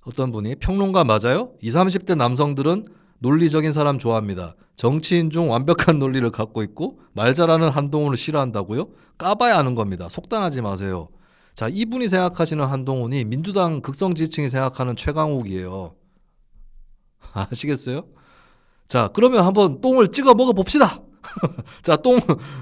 어떤 분이 평론가 맞아요? 20, 30대 남성들은 논리적인 사람 좋아합니다. 정치인 중 완벽한 논리를 갖고 있고 말 잘하는 한동훈을 싫어한다고요? 까봐야 아는 겁니다. 속단하지 마세요. 자, 이분이 생각하시는 한동훈이 민주당 극성 지지층이 생각하는 최강욱이에요. 아시겠어요? 자, 그러면 한번 똥을 찍어 먹어 봅시다. 자, 똥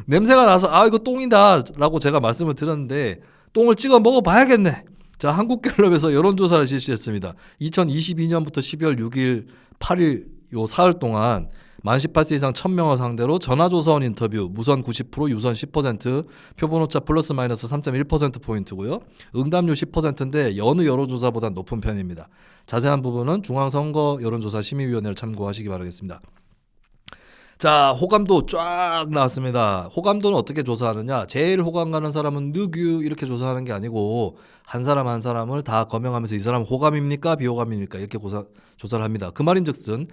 냄새가 나서 아 이거 똥이다라고 제가 말씀을 드렸는데 똥을 찍어 먹어 봐야겠네. 자, 한국갤럽에서 여론조사를 실시했습니다. 2022년부터 12월 6일, 8일 요 사흘 동안 만 18세 이상 1000명을 상대로 전화조사원 인터뷰 무선 90%, 유선 10%, 표본오차 플러스 마이너스 3.1%포인트고요. 응답률 10%인데 여느 여론조사보다 높은 편입니다. 자세한 부분은 중앙선거 여론조사 심의위원회를 참고하시기 바라겠습니다. 자, 호감도 쫙 나왔습니다. 호감도는 어떻게 조사하느냐? 제일 호감 가는 사람은 누구 이렇게 조사하는 게 아니고 한 사람 한 사람을 다 거명하면서 이 사람 호감입니까 비호감입니까 이렇게 조사를 합니다. 그 말인즉슨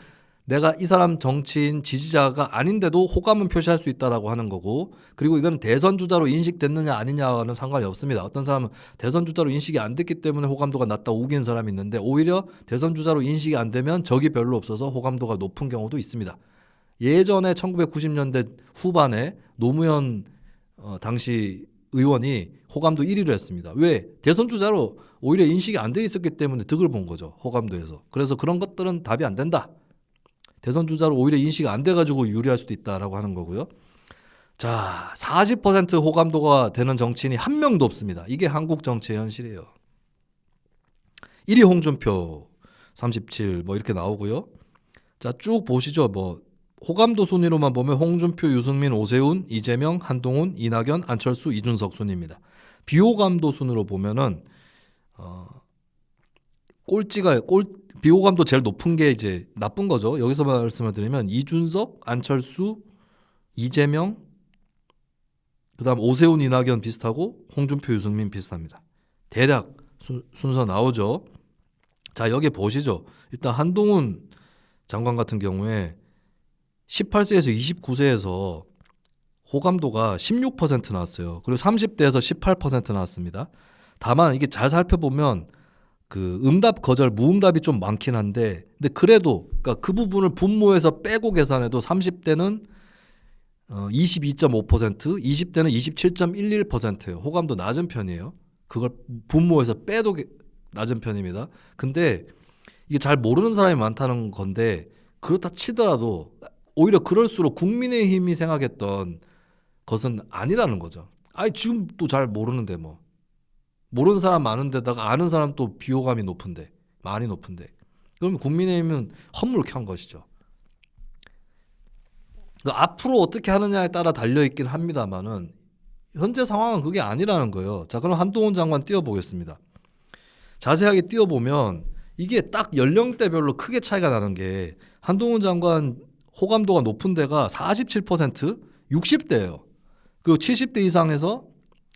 내가 이 사람 정치인 지지자가 아닌데도 호감은 표시할 수 있다라고 하는 거고, 그리고 이건 대선 주자로 인식됐느냐 아니냐와는 상관이 없습니다. 어떤 사람은 대선 주자로 인식이 안 됐기 때문에 호감도가 낮다 우기는 사람이 있는데 오히려 대선 주자로 인식이 안 되면 적이 별로 없어서 호감도가 높은 경우도 있습니다. 예전에 1990년대 후반에 노무현 당시 의원이 호감도 1위를 했습니다. 왜? 대선 주자로 오히려 인식이 안 돼 있었기 때문에 득을 본 거죠. 호감도에서. 그래서 그런 것들은 답이 안 된다. 대선 주자로 오히려 인식이 안 돼가지고 유리할 수도 있다라고 하는 거고요. 자, 40% 호감도가 되는 정치인이 한 명도 없습니다. 이게 한국 정치의 현실이에요. 1위 홍준표 37 뭐 이렇게 나오고요. 자, 쭉 보시죠. 뭐 호감도 순위로만 보면 홍준표, 유승민, 오세훈, 이재명, 한동훈, 이낙연, 안철수, 이준석 순입니다. 비호감도 순으로 보면은 비호감도 제일 높은 게 이제 나쁜 거죠. 여기서 말씀을 드리면 이준석, 안철수, 이재명, 그다음 오세훈, 이낙연 비슷하고 홍준표, 유승민 비슷합니다. 대략 순서 나오죠. 자, 여기 보시죠. 일단 한동훈 장관 같은 경우에 18세에서 29세에서 호감도가 16% 나왔어요. 그리고 30대에서 18% 나왔습니다. 다만 이게 잘 살펴보면 그 응답 거절 무응답이 좀 많긴 한데, 근데 그래도 그러니까 그 부분을 분모해서 빼고 계산해도 30대는 22.5%, 20대는 27.11%예요. 호감도 낮은 편이에요. 그걸 분모해서 빼도 낮은 편입니다. 근데 이게 잘 모르는 사람이 많다는 건데, 그렇다 치더라도 오히려 그럴수록 국민의힘이 생각했던 것은 아니라는 거죠. 아니 지금도 잘 모르는데 뭐 모르는 사람 많은데다가 아는 사람 또 비호감이 높은데 많이 높은데 그러면 국민의힘은 헛물ခံ 것이죠. 앞으로 어떻게 하느냐에 따라 달려있긴 합니다만은 현재 상황은 그게 아니라는 거예요. 자, 그럼 한동훈 장관 띄워보겠습니다. 자세하게 띄워보면 이게 딱 연령대별로 크게 차이가 나는 게 한동훈 장관 호감도가 높은 데가 47%, 60대예요. 그리고 70대 이상에서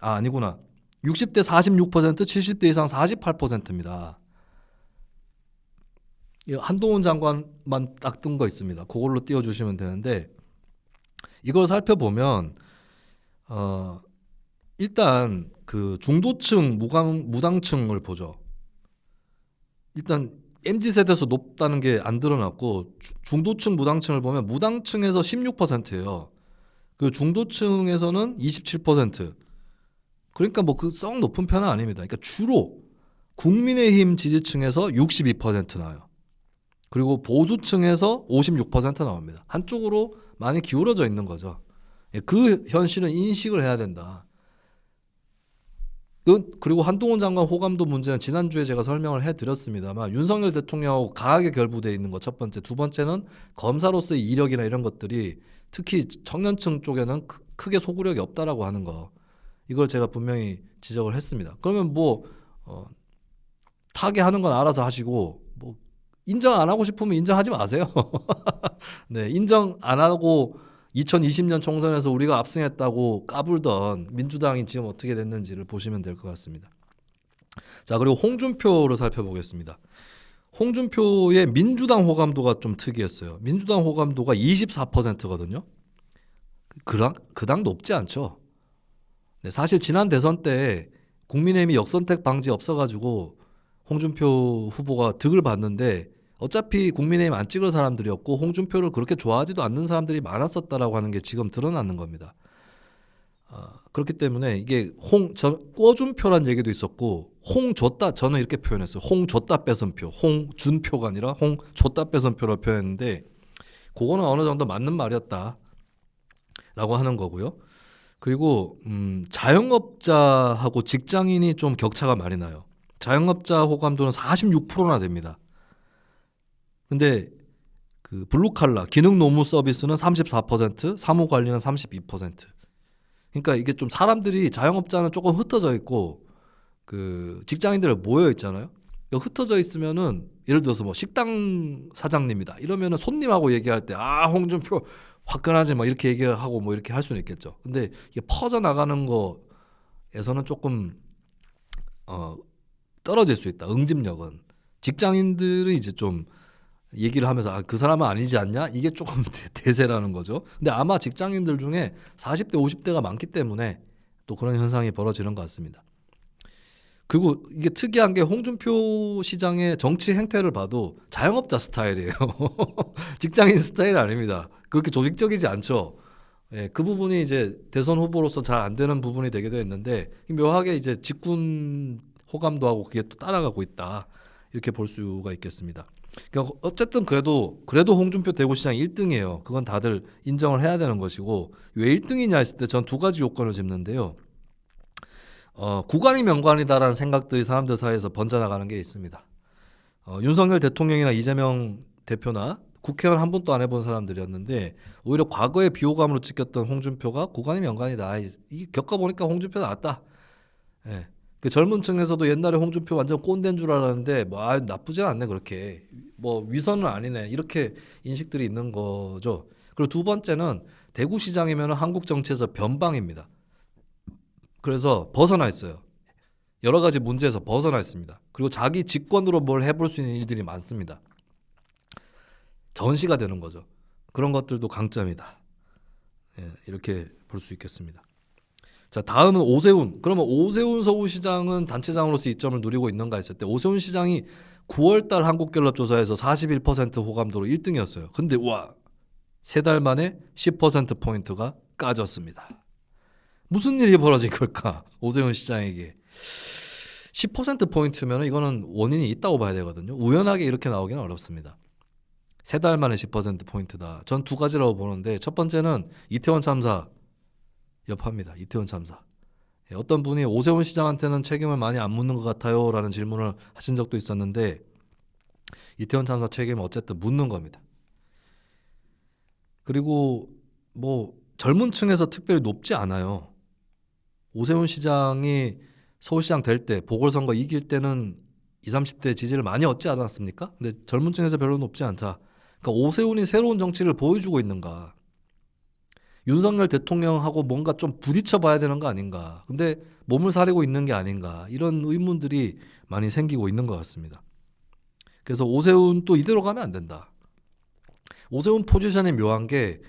아니구나. 60대 46%, 70대 이상 48%입니다. 한동훈 장관만 딱 뜬 거 있습니다. 그걸로 띄워주시면 되는데 이걸 살펴보면 일단 그 중도층 무당층을 보죠. 일단 MZ세대에서 높다는 게 안 드러났고 중도층 무당층을 보면 무당층에서 16%예요. 그 중도층에서는 27%. 그러니까 뭐 그 썩 높은 편은 아닙니다. 그러니까 주로 국민의힘 지지층에서 62% 나와요. 그리고 보수층에서 56% 나옵니다. 한쪽으로 많이 기울어져 있는 거죠. 그 현실은 인식을 해야 된다. 그리고 한동훈 장관 호감도 문제는 지난주에 제가 설명을 해드렸습니다만 윤석열 대통령하고 강하게 결부되어 있는 것 첫 번째. 두 번째는 검사로서의 이력이나 이런 것들이 특히 청년층 쪽에는 크게 소구력이 없다라고 하는 거. 이걸 제가 분명히 지적을 했습니다. 그러면 뭐 타개하는 건 알아서 하시고 뭐 인정 안 하고 싶으면 인정하지 마세요. 네, 인정 안 하고 2020년 총선에서 우리가 압승했다고 까불던 민주당이 지금 어떻게 됐는지를 보시면 될 것 같습니다. 자, 그리고 홍준표를 살펴보겠습니다. 홍준표의 민주당 호감도가 좀 특이했어요. 민주당 호감도가 24%거든요. 그닥 높지 않죠. 네, 사실 지난 대선 때 국민의힘이 역선택 방지 없어가지고 홍준표 후보가 득을 봤는데 어차피 국민의힘 안 찍을 사람들이었고 홍준표를 그렇게 좋아하지도 않는 사람들이 많았었다라고 하는 게 지금 드러나는 겁니다. 그렇기 때문에 이게 꿔준표란 얘기도 있었고 홍 줬다 저는 이렇게 표현했어요. 홍 줬다 뺏은 표, 홍 준 표가 아니라 홍 줬다 뺏은 표로 표현했는데 그거는 어느 정도 맞는 말이었다라고 하는 거고요. 그리고 자영업자하고 직장인이 좀 격차가 많이 나요. 자영업자 호감도는 46%나 됩니다. 근데 그 블루칼라 기능 노무 서비스는 34%, 사무 관리는 32%. 그러니까 이게 좀 사람들이 자영업자는 조금 흩어져 있고 그 직장인들 모여 있잖아요. 흩어져 있으면은 예를 들어서 뭐 식당 사장님이다 이러면은 손님하고 얘기할 때 홍준표 화끈하지 막 이렇게 얘기하고 뭐 이렇게 할 수는 있겠죠. 근데 이게 퍼져 나가는 거에서는 조금 떨어질 수 있다. 응집력은 직장인들은 이제 좀 얘기를 하면서 그 사람은 아니지 않냐? 이게 조금 대세라는 거죠. 근데 아마 직장인들 중에 40대, 50대가 많기 때문에 또 그런 현상이 벌어지는 것 같습니다. 그리고 이게 특이한 게 홍준표 시장의 정치 행태를 봐도 자영업자 스타일이에요. 직장인 스타일 아닙니다. 그렇게 조직적이지 않죠. 예, 그 부분이 이제 대선 후보로서 잘 안 되는 부분이 되기도 했는데 묘하게 이제 직군 호감도 하고 그게 또 따라가고 있다. 이렇게 볼 수가 있겠습니다. 그러니까 어쨌든 그래도 홍준표 대구시장이 1등이에요. 그건 다들 인정을 해야 되는 것이고 왜 1등이냐 했을 때 전 두 가지 요건을 짚는데요. 구간이 명관이다라는 생각들이 사람들 사이에서 번져나가는 게 있습니다. 윤석열 대통령이나 이재명 대표나 국회의원 한 번도 안 해본 사람들이었는데 오히려 과거에 비호감으로 찍혔던 홍준표가 구간이 명관이다. 이게 겪어보니까 홍준표 낫다. 예. 그 젊은 층에서도 옛날에 홍준표 완전 꼰대인 줄 알았는데 뭐 나쁘지 않네 그렇게 뭐 위선은 아니네 이렇게 인식들이 있는 거죠. 그리고 두 번째는 대구시장이면 한국 정치에서 변방입니다. 그래서 벗어나 있어요. 여러 가지 문제에서 벗어나 있습니다. 그리고 자기 직권으로 뭘 해볼 수 있는 일들이 많습니다. 전시가 되는 거죠. 그런 것들도 강점이다. 예, 이렇게 볼 수 있겠습니다. 자, 다음은 오세훈. 그러면 오세훈 서울시장은 단체장으로서 이점을 누리고 있는가 했을 때 오세훈 시장이 9월달 한국갤럽 조사에서 41% 호감도로 1등이었어요. 근데 와, 3달 만에 10%포인트가 까졌습니다. 무슨 일이 벌어진 걸까? 오세훈 시장에게 10%포인트면 이거는 원인이 있다고 봐야 되거든요. 우연하게 이렇게 나오기는 어렵습니다. 3달 만에 10%포인트다. 전 두 가지라고 보는데 첫 번째는 이태원 참사 여파입니다. 이태원 참사. 어떤 분이 오세훈 시장한테는 책임을 많이 안 묻는 것 같아요 라는 질문을 하신 적도 있었는데 이태원 참사 책임은 어쨌든 묻는 겁니다. 그리고 뭐 젊은 층에서 특별히 높지 않아요. 오세훈 시장이 서울시장 될 때 보궐선거 이길 때는 20, 30대 지지를 많이 얻지 않았습니까? 근데 젊은 층에서 별로 높지 않다. 그러니까 오세훈이 새로운 정치를 보여주고 있는가. 윤석열 대통령하고 뭔가 좀 부딪혀 봐야 되는 거 아닌가. 근데 몸을 사리고 있는 게 아닌가. 이런 의문들이 많이 생기고 있는 것 같습니다. 그래서 오세훈 또 이대로 가면 안 된다. 오세훈 포지션이 묘한 게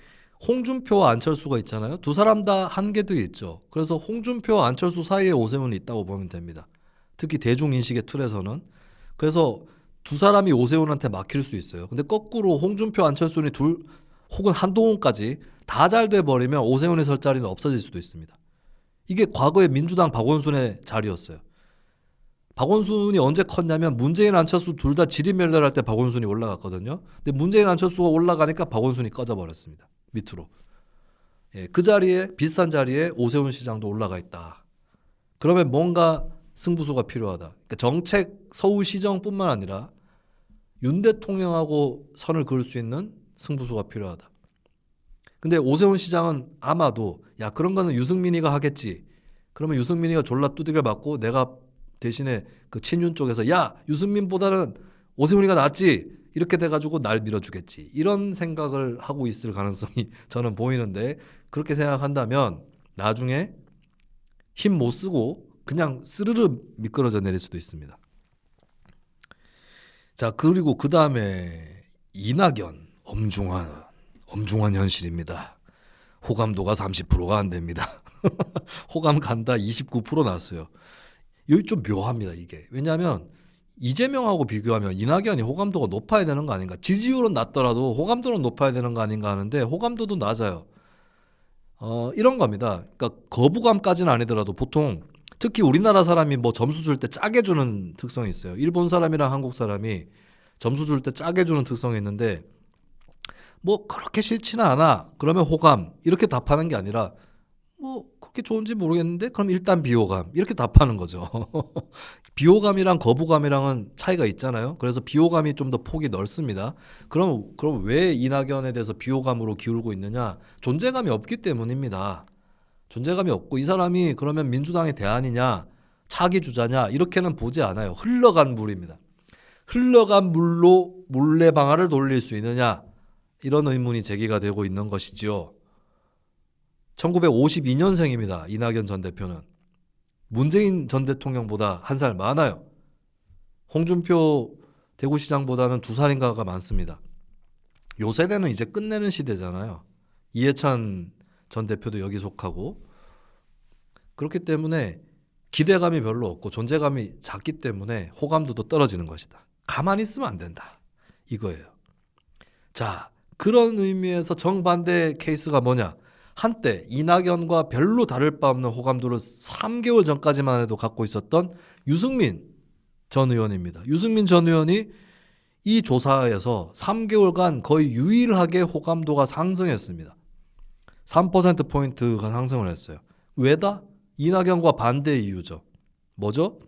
홍준표와 안철수가 있잖아요. 두 사람 다 한계들이 있죠. 그래서 홍준표와 안철수 사이에 오세훈이 있다고 보면 됩니다. 특히 대중인식의 틀에서는. 그래서 두 사람이 오세훈한테 막힐 수 있어요. 근데 거꾸로 홍준표, 안철수는 둘 혹은 한동훈까지 다 잘 돼버리면 오세훈이 설 자리는 없어질 수도 있습니다. 이게 과거의 민주당 박원순의 자리였어요. 박원순이 언제 컸냐면 문재인, 안철수 둘 다 지리멸렬할 때 박원순이 올라갔거든요. 근데 문재인, 안철수가 올라가니까 박원순이 꺼져버렸습니다. 밑으로. 예, 그 자리에 비슷한 자리에 오세훈 시장도 올라가 있다. 그러면 뭔가 승부수가 필요하다. 그러니까 정책 서울시정뿐만 아니라 윤 대통령하고 선을 그을 수 있는 승부수가 필요하다. 근데 오세훈 시장은 아마도 그런 거는 유승민이가 하겠지. 그러면 유승민이가 졸라 두들겨 맞고 내가 대신에 그 친윤 쪽에서 유승민보다는 오세훈이가 낫지. 이렇게 돼가지고 날 밀어주겠지. 이런 생각을 하고 있을 가능성이 저는 보이는데 그렇게 생각한다면 나중에 힘 못 쓰고 그냥 스르르 미끄러져 내릴 수도 있습니다. 자, 그리고 그 다음에 이낙연 엄중한 현실입니다. 호감도가 30%가 안 됩니다. 호감 간다 29% 나왔어요. 여기 좀 묘합니다 이게. 왜냐하면 이재명하고 비교하면 이낙연이 호감도가 높아야 되는 거 아닌가? 지지율은 낮더라도 호감도는 높아야 되는 거 아닌가 하는데 호감도도 낮아요. 이런 겁니다. 그러니까 거부감까지는 아니더라도 보통 특히 우리나라 사람이 뭐 점수 줄 때 짜게 주는 특성이 있어요. 일본 사람이랑 한국 사람이 점수 줄 때 짜게 주는 특성이 있는데 뭐 그렇게 싫지는 않아. 그러면 호감 이렇게 답하는 게 아니라 뭐 그렇게 좋은지 모르겠는데 그럼 일단 비호감 이렇게 답하는 거죠. 비호감이랑 거부감이랑은 차이가 있잖아요. 그래서 비호감이 좀 더 폭이 넓습니다. 그럼 왜 이낙연에 대해서 비호감으로 기울고 있느냐? 존재감이 없기 때문입니다. 존재감이 없고 이 사람이 그러면 민주당의 대안이냐 차기 주자냐 이렇게는 보지 않아요. 흘러간 물입니다. 흘러간 물로 물레방아를 돌릴 수 있느냐 이런 의문이 제기가 되고 있는 것이지요. 1952년생입니다. 이낙연 전 대표는. 문재인 전 대통령보다 한 살 많아요. 홍준표 대구시장보다는 2살인가가 많습니다. 요 세대는 이제 끝내는 시대잖아요. 이해찬 전 대표도 여기 속하고. 그렇기 때문에 기대감이 별로 없고 존재감이 작기 때문에 호감도도 떨어지는 것이다. 가만히 있으면 안 된다. 이거예요. 자, 그런 의미에서 정반대 케이스가 뭐냐? 한때 이낙연과 별로 다를 바 없는 호감도를 3개월 전까지만 해도 갖고 있었던 유승민 전 의원입니다. 유승민 전 의원이 이 조사에서 3개월간 거의 유일하게 호감도가 상승했습니다. 3%포인트가 상승을 했어요. 왜다? 이낙연과 반대 이유죠. 뭐죠?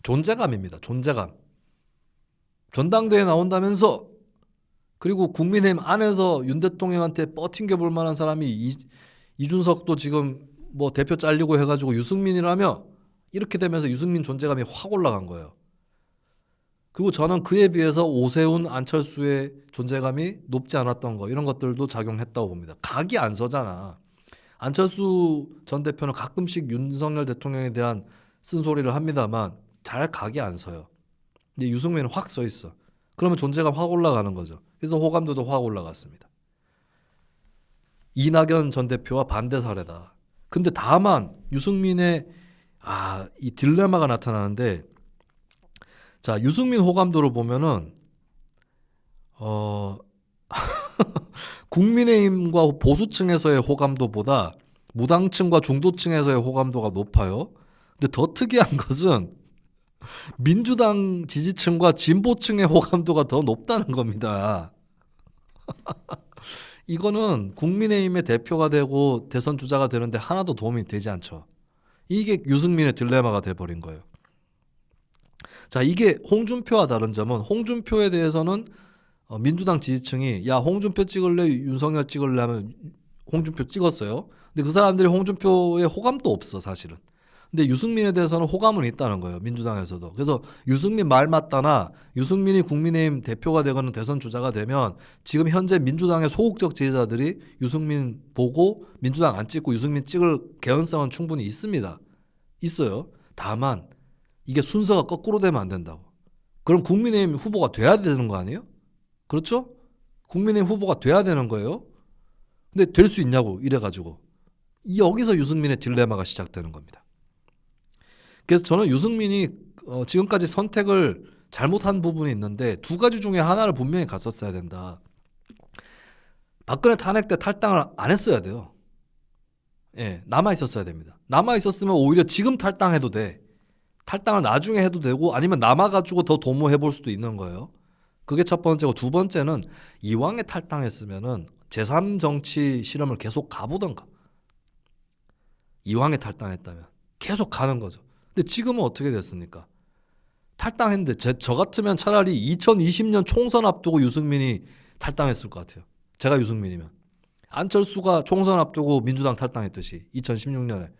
존재감입니다. 존재감. 전당대회에 나온다면서 그리고 국민의힘 안에서 윤 대통령한테 뻗팅겨 볼 만한 사람이 이준석도 지금 뭐 대표 잘리고 해가지고 유승민이라며 이렇게 되면서 유승민 존재감이 확 올라간 거예요. 그리고 저는 그에 비해서 오세훈, 안철수의 존재감이 높지 않았던 거 이런 것들도 작용했다고 봅니다. 각이 안 서잖아. 안철수 전 대표는 가끔씩 윤석열 대통령에 대한 쓴소리를 합니다만 잘 각이 안 서요. 근데 유승민은 확 서 있어. 그러면 존재감 확 올라가는 거죠. 그래서 호감도도 확 올라갔습니다. 이낙연 전 대표와 반대 사례다. 근데 다만 유승민의 이 딜레마가 나타나는데 자, 유승민 호감도를 보면은 국민의힘과 보수층에서의 호감도보다 무당층과 중도층에서의 호감도가 높아요. 근데 더 특이한 것은 민주당 지지층과 진보층의 호감도가 더 높다는 겁니다. 이거는 국민의힘의 대표가 되고 대선 주자가 되는데 하나도 도움이 되지 않죠. 이게 유승민의 딜레마가 돼버린 거예요. 자, 이게 홍준표와 다른 점은 홍준표에 대해서는 민주당 지지층이 야 홍준표 찍을래 윤석열 찍을래 하면 홍준표 찍었어요. 근데 그 사람들이 홍준표에 호감도 없어 사실은. 근데 유승민에 대해서는 호감은 있다는 거예요. 민주당에서도. 그래서 유승민 말 맞다나 유승민이 국민의힘 대표가 되거나 대선 주자가 되면 지금 현재 민주당의 소극적 지지자들이 유승민 보고 민주당 안 찍고 유승민 찍을 개연성은 충분히 있습니다. 있어요. 다만 이게 순서가 거꾸로 되면 안 된다고. 그럼 국민의힘 후보가 돼야 되는 거 아니에요? 그렇죠? 국민의힘 후보가 돼야 되는 거예요. 근데 될 수 있냐고 이래가지고 여기서 유승민의 딜레마가 시작되는 겁니다. 그래서 저는 유승민이 지금까지 선택을 잘못한 부분이 있는데 두 가지 중에 하나를 분명히 갔었어야 된다. 박근혜 탄핵 때 탈당을 안 했어야 돼요. 예, 남아 있었어야 됩니다. 남아 있었으면 오히려 지금 탈당해도 돼. 탈당을 나중에 해도 되고 아니면 남아가지고 더 도모해 볼 수도 있는 거예요. 그게 첫 번째고 두 번째는 이왕에 탈당했으면은 제3정치 실험을 계속 가보던가. 이왕에 탈당했다면 계속 가는 거죠. 근데 지금은 어떻게 됐습니까? 탈당했는데 저 같으면 차라리 2020년 총선 앞두고 유승민이 탈당했을 것 같아요. 제가 유승민이면. 안철수가 총선 앞두고 민주당 탈당했듯이 2016년에.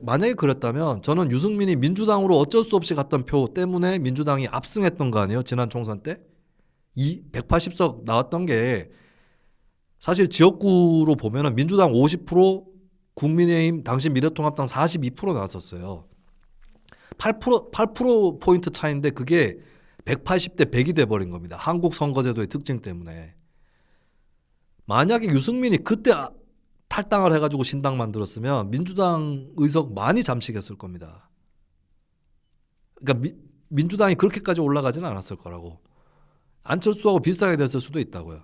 만약에 그랬다면 저는 유승민이 민주당으로 어쩔 수 없이 갔던 표 때문에 민주당이 압승했던 거 아니에요? 지난 총선 때? 180석 나왔던 게 사실 지역구로 보면은 민주당 50%, 국민의힘 당시 미래통합당 42% 나왔었어요. 8% 포인트 차인데 그게 180대 100이 돼버린 겁니다. 한국 선거제도의 특징 때문에. 만약에 유승민이 그때 탈당을 해가지고 신당 만들었으면 민주당 의석 많이 잠식했을 겁니다. 그러니까 민주당이 그렇게까지 올라가지는 않았을 거라고. 안철수하고 비슷하게 됐을 수도 있다고요.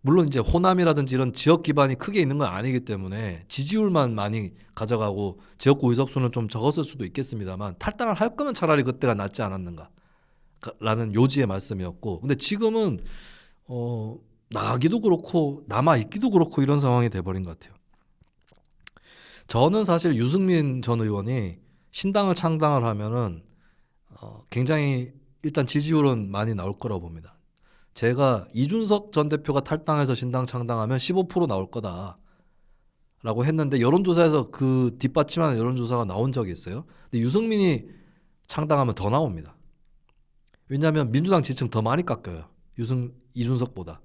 물론 이제 호남이라든지 이런 지역 기반이 크게 있는 건 아니기 때문에 지지율만 많이 가져가고 지역구 의석수는 좀 적었을 수도 있겠습니다만 탈당을 할 거면 차라리 그때가 낫지 않았는가 라는 요지의 말씀이었고, 근데 지금은 나가기도 그렇고 남아있기도 그렇고 이런 상황이 돼버린 것 같아요. 저는 사실 유승민 전 의원이 신당을 창당을 하면은 굉장히 일단 지지율은 많이 나올 거라고 봅니다. 제가 이준석 전 대표가 탈당해서 신당 창당하면 15% 나올 거다라고 했는데 여론조사에서 그 뒷받침하는 여론조사가 나온 적이 있어요. 근데 유승민이 창당하면 더 나옵니다. 왜냐하면 민주당 지지층 더 많이 깎여요. 이준석보다.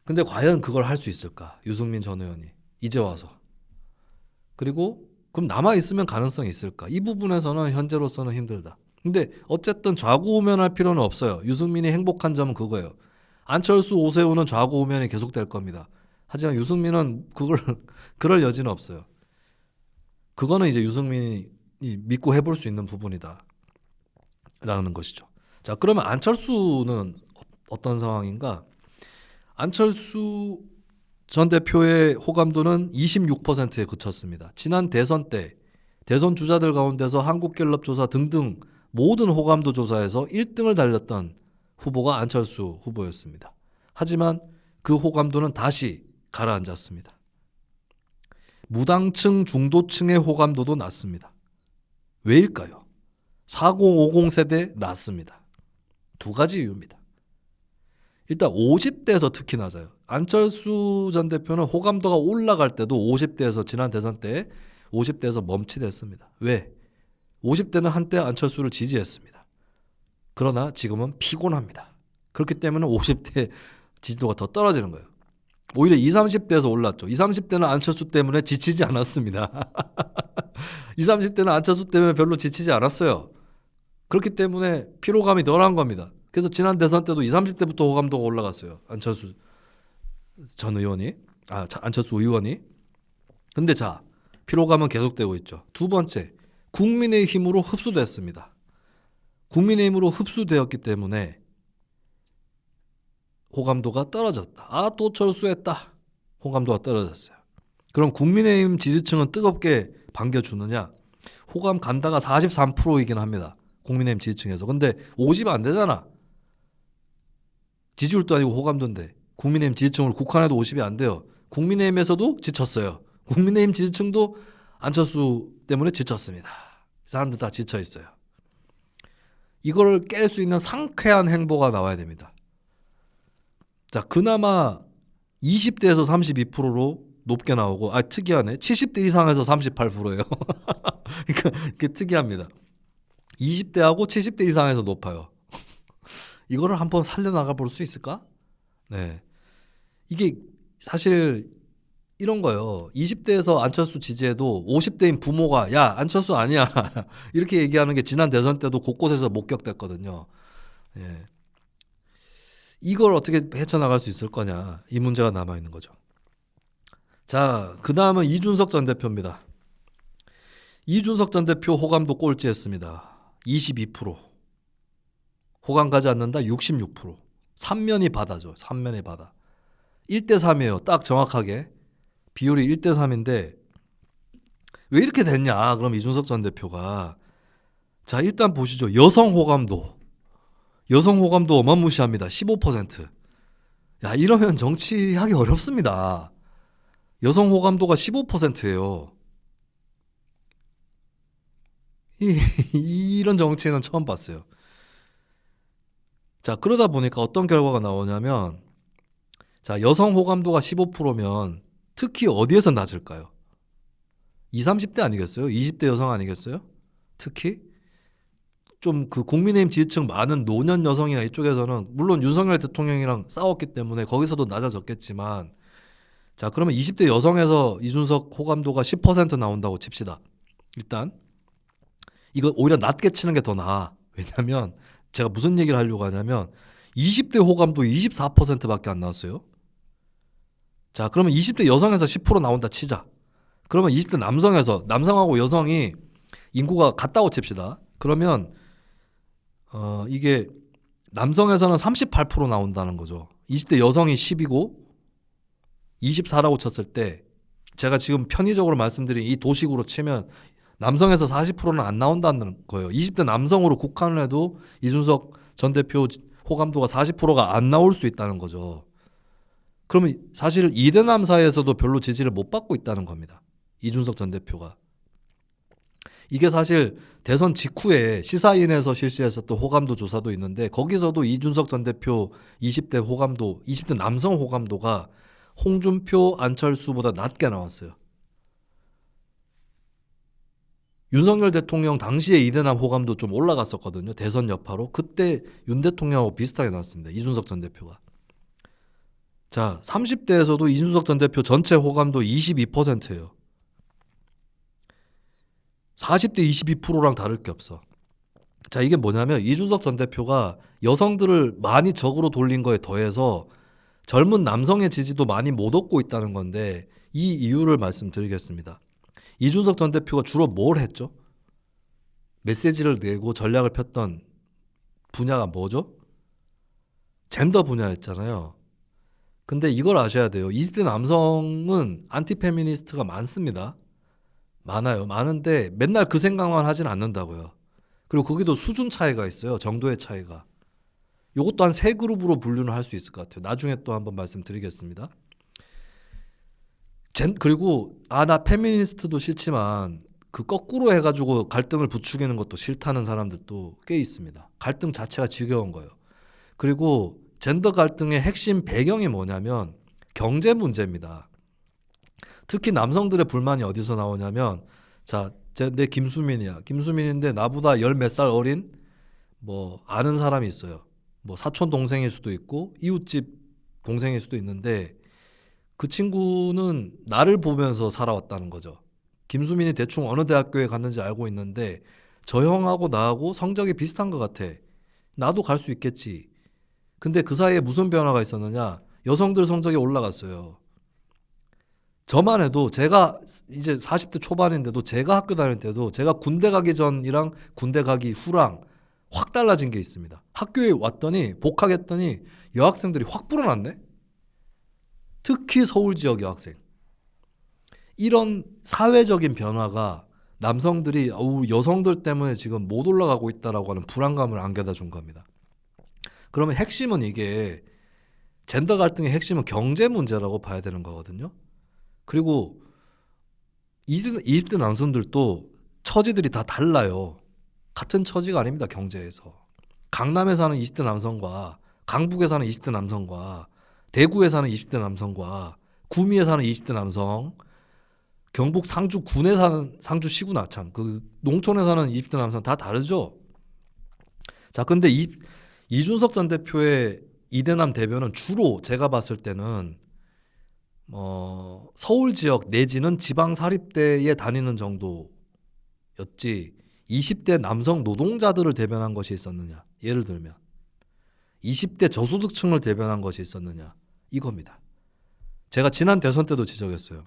근데 과연 그걸 할 수 있을까? 유승민 전 의원이 이제 와서. 그리고 그럼 남아있으면 가능성이 있을까? 이 부분에서는 현재로서는 힘들다. 근데 어쨌든 좌구우면할 필요는 없어요. 유승민이 행복한 점은 그거예요. 안철수, 오세훈은 좌구우면이 계속될 겁니다. 하지만 유승민은 그럴 여지는 없어요. 그거는 이제 유승민이 믿고 해볼 수 있는 부분이다 라는 것이죠. 자, 그러면 안철수는 어떤 상황인가? 안철수 전 대표의 호감도는 26%에 그쳤습니다. 지난 대선 때 대선 주자들 가운데서 한국갤럽 조사 등등 모든 호감도 조사에서 1등을 달렸던 후보가 안철수 후보였습니다. 하지만 그 호감도는 다시 가라앉았습니다. 무당층, 중도층의 호감도도 낮습니다. 왜일까요? 4050 세대 낮습니다. 두 가지 이유입니다. 일단 50대에서 특히 낮아요. 안철수 전 대표는 호감도가 올라갈 때도 50대에서 지난 대선 때 50대에서 멈칫했습니다. 왜? 50대는 한때 안철수를 지지했습니다. 그러나 지금은 피곤합니다. 그렇기 때문에 50대 지지도가 더 떨어지는 거예요. 오히려 20, 30대에서 올랐죠. 20, 30대는 안철수 때문에 지치지 않았습니다. 20, 30대는 안철수 때문에 별로 지치지 않았어요. 그렇기 때문에 피로감이 덜한 겁니다. 그래서 지난 대선 때도 20, 30대부터 호감도가 올라갔어요. 안철수 전 의원이. 안철수 의원이. 근데 자, 피로감은 계속되고 있죠. 두 번째, 국민의힘으로 흡수됐습니다. 국민의힘으로 흡수되었기 때문에 호감도가 떨어졌다. 또 철수했다. 호감도가 떨어졌어요. 그럼 국민의힘 지지층은 뜨겁게 반겨주느냐? 호감 간다가 43%이긴 합니다. 국민의힘 지지층에서. 근데 50 안 되잖아. 지지율도 아니고 호감도인데 국민의힘 지지층으로 국한해도 50이 안 돼요. 국민의힘에서도 지쳤어요. 국민의힘 지지층도 안철수 때문에 지쳤습니다. 사람들 다 지쳐 있어요. 이걸 깰 수 있는 상쾌한 행보가 나와야 됩니다. 자, 그나마 20대에서 32%로 높게 나오고, 특이하네. 70대 이상에서 38%예요. 그러니까 이게 특이합니다. 20대하고 70대 이상에서 높아요. 이거를 한번 살려나가 볼 수 있을까? 네. 이게 사실 이런 거예요. 20대에서 안철수 지지해도 50대인 부모가 야, 안철수 아니야. 이렇게 얘기하는 게 지난 대선 때도 곳곳에서 목격됐거든요. 예. 이걸 어떻게 헤쳐나갈 수 있을 거냐. 이 문제가 남아있는 거죠. 자, 그 다음은 이준석 전 대표입니다. 이준석 전 대표 호감도 꼴찌했습니다. 22%. 호감 가지 않는다 66%. 3면이 바다죠. 3면이 바다. 1대3이에요. 딱 정확하게. 비율이 1대3인데 왜 이렇게 됐냐? 그럼 이준석 전 대표가 자, 일단 보시죠. 여성 호감도 어마무시합니다. 15%. 야, 이러면 정치하기 어렵습니다. 여성 호감도가 15%예요. 이런 정치는 처음 봤어요. 자, 그러다 보니까 어떤 결과가 나오냐면, 자, 여성 호감도가 15%면 특히 어디에서 낮을까요? 20, 30대 아니겠어요? 20대 여성 아니겠어요? 특히 좀 그 국민의힘 지지층 많은 노년 여성이나 이쪽에서는 물론 윤석열 대통령이랑 싸웠기 때문에 거기서도 낮아졌겠지만, 자, 그러면 20대 여성에서 이준석 호감도가 10% 나온다고 칩시다. 일단 이거 오히려 낮게 치는 게 더 나아. 왜냐면 제가 무슨 얘기를 하려고 하냐면 20대 호감도 24%밖에 안 나왔어요. 자, 그러면 20대 여성에서 10% 나온다 치자. 그러면 20대 남성하고 여성이 인구가 같다고 칩시다. 그러면 이게 남성에서는 38% 나온다는 거죠. 20대 여성이 10이고 24라고 쳤을 때 제가 지금 편의적으로 말씀드린 이 도식으로 치면 남성에서 40%는 안 나온다는 거예요. 20대 남성으로 국한을 해도 이준석 전 대표 호감도가 40%가 안 나올 수 있다는 거죠. 그러면 사실 이대남 사이에서도 별로 지지를 못 받고 있다는 겁니다. 이준석 전 대표가. 이게 사실 대선 직후에 시사인에서 실시했었던 호감도 조사도 있는데 거기서도 이준석 전 대표 20대 호감도, 20대 남성 호감도가 홍준표, 안철수보다 낮게 나왔어요. 윤석열 대통령 당시에 이대남 호감도 좀 올라갔었거든요. 대선 여파로. 그때 윤 대통령하고 비슷하게 나왔습니다. 이준석 전 대표가. 자, 30대에서도 이준석 전 대표 전체 호감도 22%예요. 40대 22%랑 다를 게 없어. 자, 이게 뭐냐면 이준석 전 대표가 여성들을 많이 적으로 돌린 거에 더해서 젊은 남성의 지지도 많이 못 얻고 있다는 건데 이 이유를 말씀드리겠습니다. 이준석 전 대표가 주로 뭘 했죠? 메시지를 내고 전략을 폈던 분야가 뭐죠? 젠더 분야였잖아요. 근데 이걸 아셔야 돼요. 20대 남성은 안티페미니스트가 많습니다. 많아요. 많은데 맨날 그 생각만 하진 않는다고요. 그리고 거기도 수준 차이가 있어요. 정도의 차이가. 이것도 한 세 그룹으로 분류를 할 수 있을 것 같아요. 나중에 또 한번 말씀드리겠습니다. 그리고 나 페미니스트도 싫지만 그 거꾸로 해가지고 갈등을 부추기는 것도 싫다는 사람들도 꽤 있습니다. 갈등 자체가 지겨운 거예요. 그리고 젠더 갈등의 핵심 배경이 뭐냐면 경제 문제입니다. 특히 남성들의 불만이 어디서 나오냐면 자, 내 김수민이야. 김수민인데 나보다 열 몇 살 어린 뭐 아는 사람이 있어요. 뭐 사촌 동생일 수도 있고 이웃집 동생일 수도 있는데 그 친구는 나를 보면서 살아왔다는 거죠. 김수민이 대충 어느 대학교에 갔는지 알고 있는데 저 형하고 나하고 성적이 비슷한 것 같아. 나도 갈 수 있겠지. 근데 그 사이에 무슨 변화가 있었느냐? 여성들 성적이 올라갔어요. 저만 해도 제가 이제 40대 초반인데도 제가 학교 다닐 때도 제가 군대 가기 전이랑 군대 가기 후랑 확 달라진 게 있습니다. 학교에 왔더니 복학했더니 여학생들이 확 불어났네. 특히 서울 지역 여학생. 이런 사회적인 변화가 남성들이 여성들 때문에 지금 못 올라가고 있다라고 하는 불안감을 안겨다 준 겁니다. 그러면 핵심은 이게 젠더 갈등의 핵심은 경제 문제라고 봐야 되는 거거든요. 그리고 20대 남성들도 처지들이 다 달라요. 같은 처지가 아닙니다. 경제에서. 강남에 사는 20대 남성과 강북에 사는 20대 남성과 대구에 사는 20대 남성과 구미에 사는 20대 남성, 경북 상주군에 사는 상주시구나 참 그 농촌에 사는 20대 남성 다 다르죠. 자, 근데 이준석 전 대표의 이대남 대변은 주로 제가 봤을 때는 서울 지역 내지는 지방 사립대에 다니는 정도였지 20대 남성 노동자들을 대변한 것이 있었느냐. 예를 들면 20대 저소득층을 대변한 것이 있었느냐. 이겁니다. 제가 지난 대선 때도 지적했어요.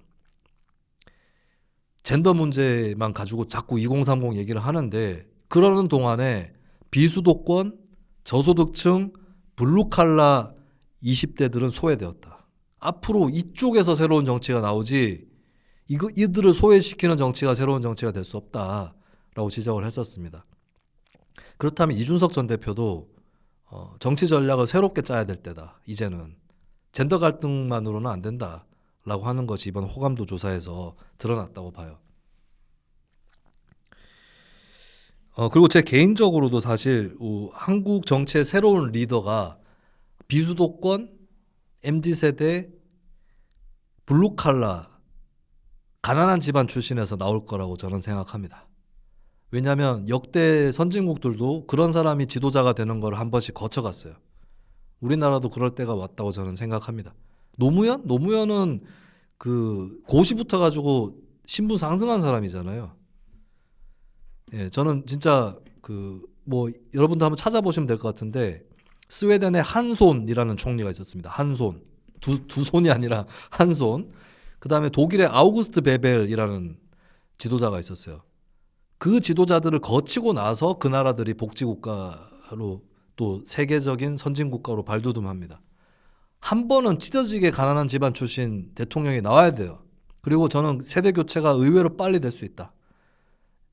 젠더 문제만 가지고 자꾸 2030 얘기를 하는데 그러는 동안에 비수도권, 저소득층, 블루칼라 20대들은 소외되었다. 앞으로 이쪽에서 새로운 정치가 나오지 이들을 소외시키는 정치가 새로운 정치가 될 수 없다라고 지적을 했었습니다. 그렇다면 이준석 전 대표도 정치 전략을 새롭게 짜야 될 때다. 이제는 젠더 갈등만으로는 안 된다라고 하는 것이 이번 호감도 조사에서 드러났다고 봐요. 그리고 제 개인적으로도 사실 한국 정치의 새로운 리더가 비수도권, MZ세대, 블루칼라, 가난한 집안 출신에서 나올 거라고 저는 생각합니다. 왜냐하면 역대 선진국들도 그런 사람이 지도자가 되는 걸 한 번씩 거쳐갔어요. 우리나라도 그럴 때가 왔다고 저는 생각합니다. 노무현? 노무현은 그 고시부터 가지고 신분 상승한 사람이잖아요. 예, 저는 진짜 여러분도 한번 찾아보시면 될 것 같은데 스웨덴의 한손이라는 총리가 있었습니다. 한손. 두 손이 아니라 한손. 그 다음에 독일의 아우구스트 베벨이라는 지도자가 있었어요. 그 지도자들을 거치고 나서 그 나라들이 복지국가로 또 세계적인 선진국가로 발돋움합니다. 한 번은 찢어지게 가난한 집안 출신 대통령이 나와야 돼요. 그리고 저는 세대 교체가 의외로 빨리 될 수 있다.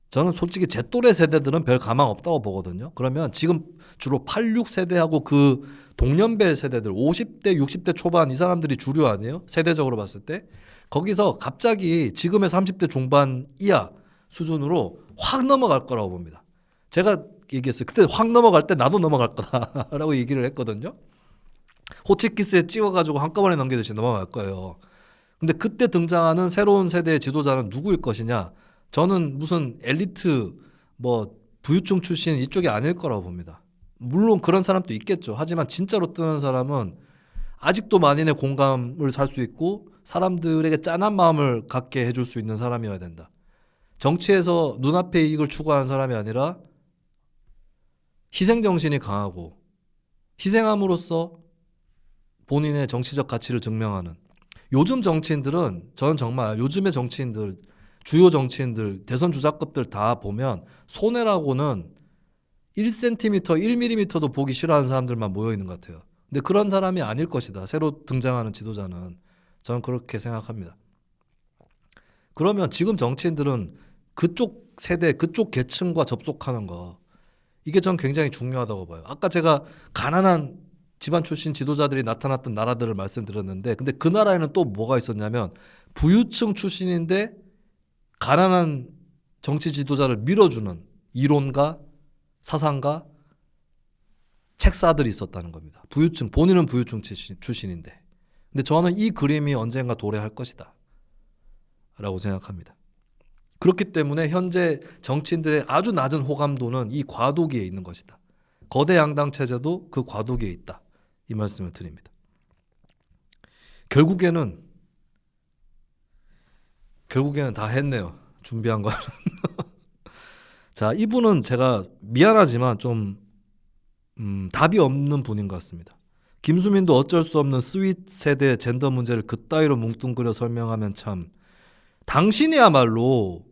저는 솔직히 제 또래 세대들은 별 가망 없다고 보거든요. 그러면 지금 주로 86 세대하고 그 동년배 세대들 50대 60대 초반 이 사람들이 주류 아니에요? 세대적으로 봤을 때. 거기서 갑자기 지금의 30대 중반 이하 수준으로 확 넘어갈 거라고 봅니다. 제가 얘기했어요. 그때 확 넘어갈 때 나도 넘어갈 거다라고 얘기를 했거든요. 호치키스에 찍어가지고 한꺼번에 넘기듯이 넘어갈 거예요. 근데 그때 등장하는 새로운 세대의 지도자는 누구일 것이냐? 저는 무슨 엘리트 뭐 부유층 출신 이쪽이 아닐 거라고 봅니다. 물론 그런 사람도 있겠죠. 하지만 진짜로 뜨는 사람은 아직도 만인의 공감을 살 수 있고 사람들에게 짠한 마음을 갖게 해줄 수 있는 사람이어야 된다. 정치에서 눈앞의 이익을 추구하는 사람이 아니라 희생정신이 강하고 희생함으로써 본인의 정치적 가치를 증명하는 요즘 정치인들은 저는 정말 요즘의 정치인들 주요 정치인들 대선 주자급들 다 보면 손해라고는 1cm, 1mm도 보기 싫어하는 사람들만 모여 있는 것 같아요. 근데 그런 사람이 아닐 것이다. 새로 등장하는 지도자는. 저는 그렇게 생각합니다. 그러면 지금 정치인들은 그쪽 세대, 그쪽 계층과 접속하는 거 이게 전 굉장히 중요하다고 봐요. 아까 제가 가난한 집안 출신 지도자들이 나타났던 나라들을 말씀드렸는데 근데 그 나라에는 또 뭐가 있었냐면 부유층 출신인데 가난한 정치 지도자를 밀어주는 이론가, 사상가, 책사들이 있었다는 겁니다. 부유층, 본인은 부유층 출신인데. 근데 저는 이 그림이 언젠가 도래할 것이다 라고 생각합니다. 그렇기 때문에 현재 정치인들의 아주 낮은 호감도는 이 과도기에 있는 것이다. 거대 양당 체제도 그 과도기에 있다. 이 말씀을 드립니다. 결국에는 다 했네요. 준비한 거는. 자, 이분은 제가 미안하지만 좀 답이 없는 분인 것 같습니다. 김수민도 어쩔 수 없는 스윗 세대 젠더 문제를 그따위로 뭉뚱그려 설명하면 참 당신이야말로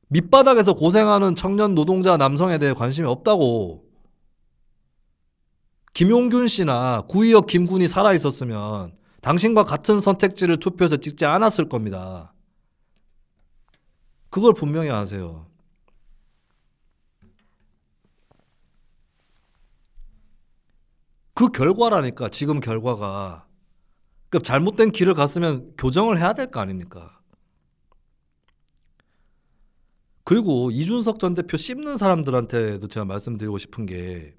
밑바닥에서 고생하는 청년 노동자 남성에 대해 관심이 없다고. 김용균 씨나 구의역 김군이 살아있었으면 당신과 같은 선택지를 투표해서 찍지 않았을 겁니다. 그걸 분명히 아세요. 그 결과라니까 지금 결과가. 그러니까 잘못된 길을 갔으면 교정을 해야 될 거 아닙니까? 그리고 이준석 전 대표 씹는 사람들한테도 제가 말씀드리고 싶은 게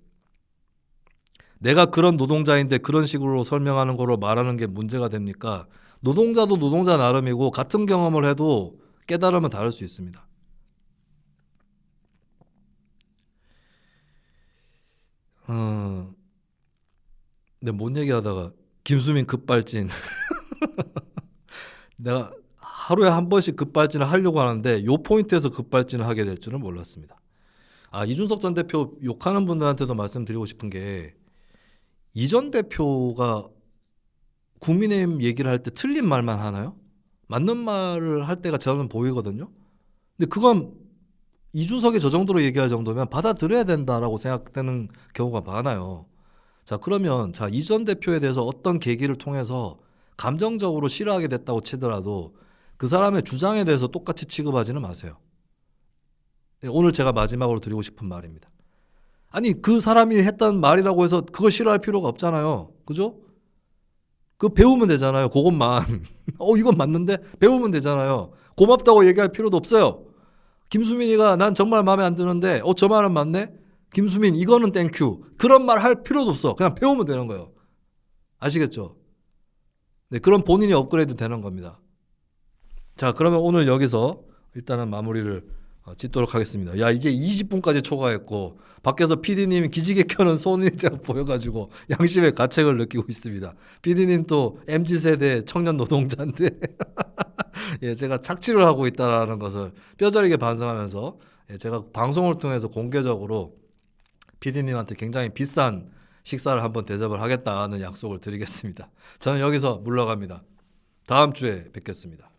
내가 그런 노동자인데 그런 식으로 설명하는 거로 말하는 게 문제가 됩니까? 노동자도 노동자 나름이고 같은 경험을 해도 깨달으면 다를 수 있습니다. 내가 뭔 얘기하다가 김수민 급발진. 내가 하루에 한 번씩 급발진을 하려고 하는데 요 포인트에서 급발진을 하게 될 줄은 몰랐습니다. 이준석 전 대표 욕하는 분들한테도 말씀드리고 싶은 게 이 전 대표가 국민의힘 얘기를 할 때 틀린 말만 하나요? 맞는 말을 할 때가 저는 보이거든요. 근데 그건 이준석이 저 정도로 얘기할 정도면 받아들여야 된다라고 생각되는 경우가 많아요. 자, 그러면 이 전 대표에 대해서 어떤 계기를 통해서 감정적으로 싫어하게 됐다고 치더라도 그 사람의 주장에 대해서 똑같이 취급하지는 마세요. 오늘 제가 마지막으로 드리고 싶은 말입니다. 아니 그 사람이 했던 말이라고 해서 그걸 싫어할 필요가 없잖아요. 그죠? 그거 배우면 되잖아요. 그것만. 이건 맞는데 배우면 되잖아요. 고맙다고 얘기할 필요도 없어요. 김수민이가 난 정말 마음에 안 드는데 저 말은 맞네? 김수민 이거는 땡큐. 그런 말 할 필요도 없어. 그냥 배우면 되는 거예요. 아시겠죠? 네, 그럼 본인이 업그레이드 되는 겁니다. 자, 그러면 오늘 여기서 일단은 마무리를 짓도록 하겠습니다. 야, 이제 20분까지 초과했고 밖에서 PD님이 기지개 켜는 손이 제가 보여가지고 양심의 가책을 느끼고 있습니다. PD님 또 MZ세대 청년 노동자인데 예, 제가 착취를 하고 있다는 것을 뼈저리게 반성하면서 제가 방송을 통해서 공개적으로 PD님한테 굉장히 비싼 식사를 한번 대접을 하겠다는 약속을 드리겠습니다. 저는 여기서 물러갑니다. 다음 주에 뵙겠습니다.